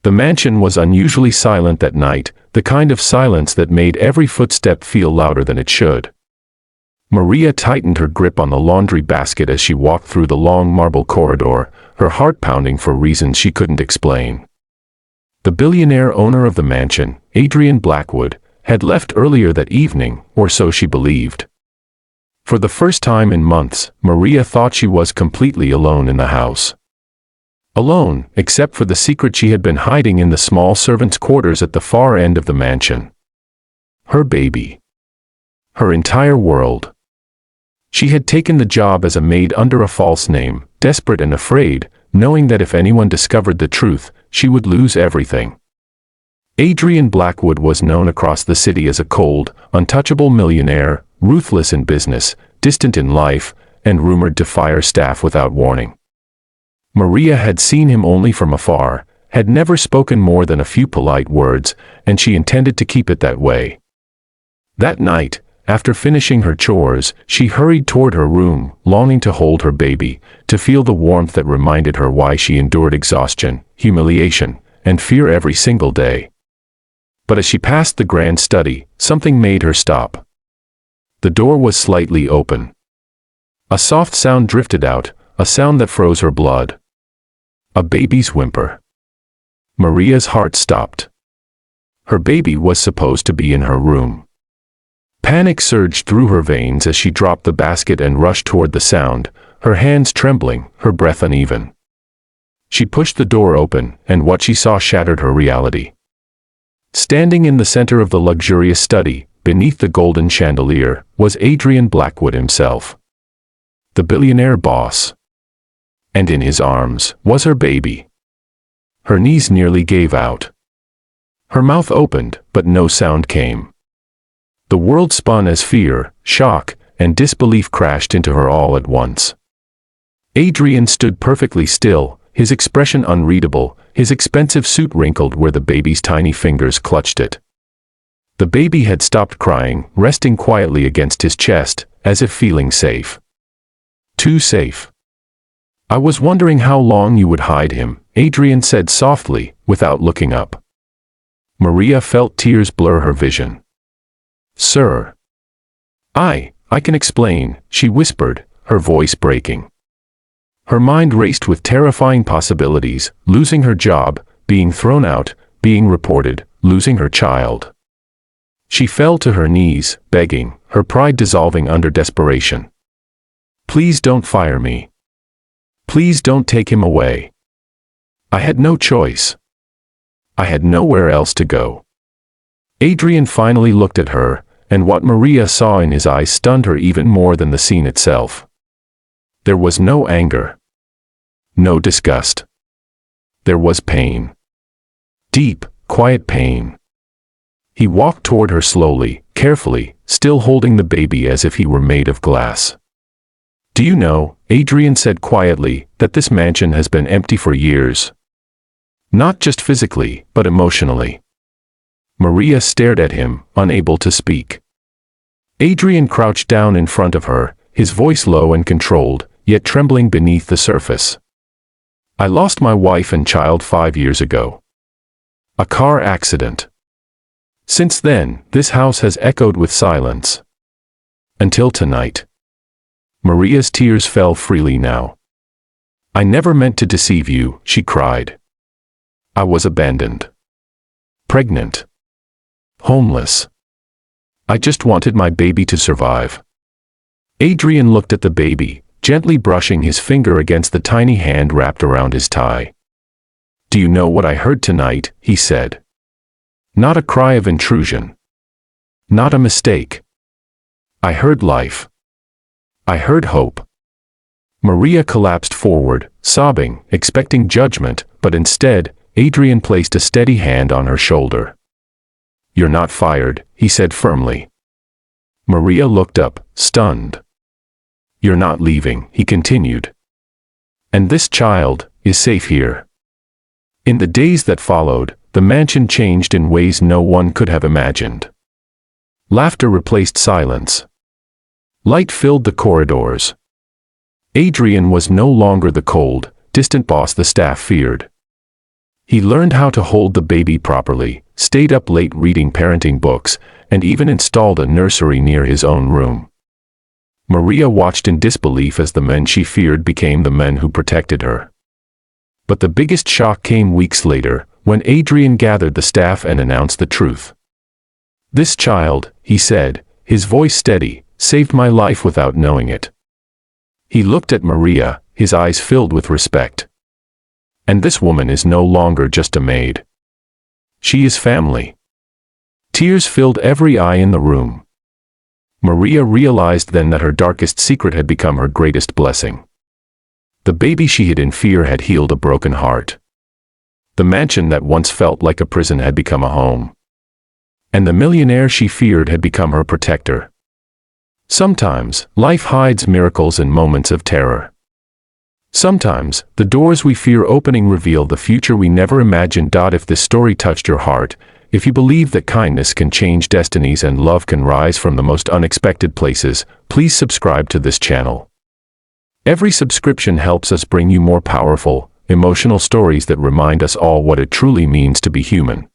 The mansion was unusually silent that night, the kind of silence that made every footstep feel louder than it should. Maria tightened her grip on the laundry basket as she walked through the long marble corridor, her heart pounding for reasons she couldn't explain. The billionaire owner of the mansion, Adrian Blackwood, had left earlier that evening, or so she believed. For the first time in months, Maria thought she was completely alone in the house. Alone, except for the secret she had been hiding in the small servants' quarters at the far end of the mansion. Her baby. Her entire world. She had taken the job as a maid under a false name, desperate and afraid, knowing that if anyone discovered the truth, she would lose everything. Adrian Blackwood was known across the city as a cold, untouchable millionaire, ruthless in business, distant in life, and rumored to fire staff without warning. Maria had seen him only from afar, had never spoken more than a few polite words, and she intended to keep it that way. That night, after finishing her chores, she hurried toward her room, longing to hold her baby, to feel the warmth that reminded her why she endured exhaustion, humiliation, and fear every single day. But as she passed the grand study, something made her stop. The door was slightly open. A soft sound drifted out, a sound that froze her blood. A baby's whimper. Maria's heart stopped. Her baby was supposed to be in her room. Panic surged through her veins as she dropped the basket and rushed toward the sound, her hands trembling, her breath uneven. She pushed the door open, and what she saw shattered her reality. Standing in the center of the luxurious study, beneath the golden chandelier, was Adrian Blackwood himself. The billionaire boss. And in his arms was her baby. Her knees nearly gave out. Her mouth opened, but no sound came. The world spun as fear, shock, and disbelief crashed into her all at once. Adrian stood perfectly still, his expression unreadable, his expensive suit wrinkled where the baby's tiny fingers clutched it. The baby had stopped crying, resting quietly against his chest, as if feeling safe. Too safe. "I was wondering how long you would hide him," Adrian said softly, without looking up. Maria felt tears blur her vision. "Sir." I can explain," she whispered, her voice breaking. Her mind raced with terrifying possibilities, losing her job, being thrown out, being reported, losing her child. She fell to her knees, begging, her pride dissolving under desperation. "Please don't fire me. Please don't take him away. I had no choice. I had nowhere else to go." Adrian finally looked at her, and what Maria saw in his eyes stunned her even more than the scene itself. There was no anger. No disgust. There was pain. Deep, quiet pain. He walked toward her slowly, carefully, still holding the baby as if he were made of glass. "Do you know," Adrian said quietly, "that this mansion has been empty for years? Not just physically, but emotionally." Maria stared at him, unable to speak. Adrian crouched down in front of her, his voice low and controlled, yet trembling beneath the surface. "I lost my wife and child 5 years ago. A car accident. Since then, this house has echoed with silence. Until tonight." Maria's tears fell freely now. "I never meant to deceive you," she cried. "I was abandoned. Pregnant. Homeless. I just wanted my baby to survive." Adrian looked at the baby, gently brushing his finger against the tiny hand wrapped around his tie. "Do you know what I heard tonight?" he said. "Not a cry of intrusion. Not a mistake. I heard life. I heard hope." Maria collapsed forward, sobbing, expecting judgment, but instead, Adrian placed a steady hand on her shoulder. "You're not fired," he said firmly. Maria looked up, stunned. "You're not leaving," he continued. "And this child is safe here." In the days that followed, the mansion changed in ways no one could have imagined. Laughter replaced silence. Light filled the corridors. Adrian was no longer the cold, distant boss the staff feared. He learned how to hold the baby properly, stayed up late reading parenting books, and even installed a nursery near his own room. Maria watched in disbelief as the men she feared became the men who protected her. But the biggest shock came weeks later, when Adrian gathered the staff and announced the truth. "This child," he said, his voice steady, "saved my life without knowing it." He looked at Maria, his eyes filled with respect. "And this woman is no longer just a maid. She is family." Tears filled every eye in the room. Maria realized then that her darkest secret had become her greatest blessing. The baby she hid in fear had healed a broken heart. The mansion that once felt like a prison had become a home. And the millionaire she feared had become her protector. Sometimes, life hides miracles in moments of terror. Sometimes, the doors we fear opening reveal the future we never imagined. If this story touched your heart, if you believe that kindness can change destinies and love can rise from the most unexpected places, please subscribe to this channel. Every subscription helps us bring you more powerful, emotional stories that remind us all what it truly means to be human.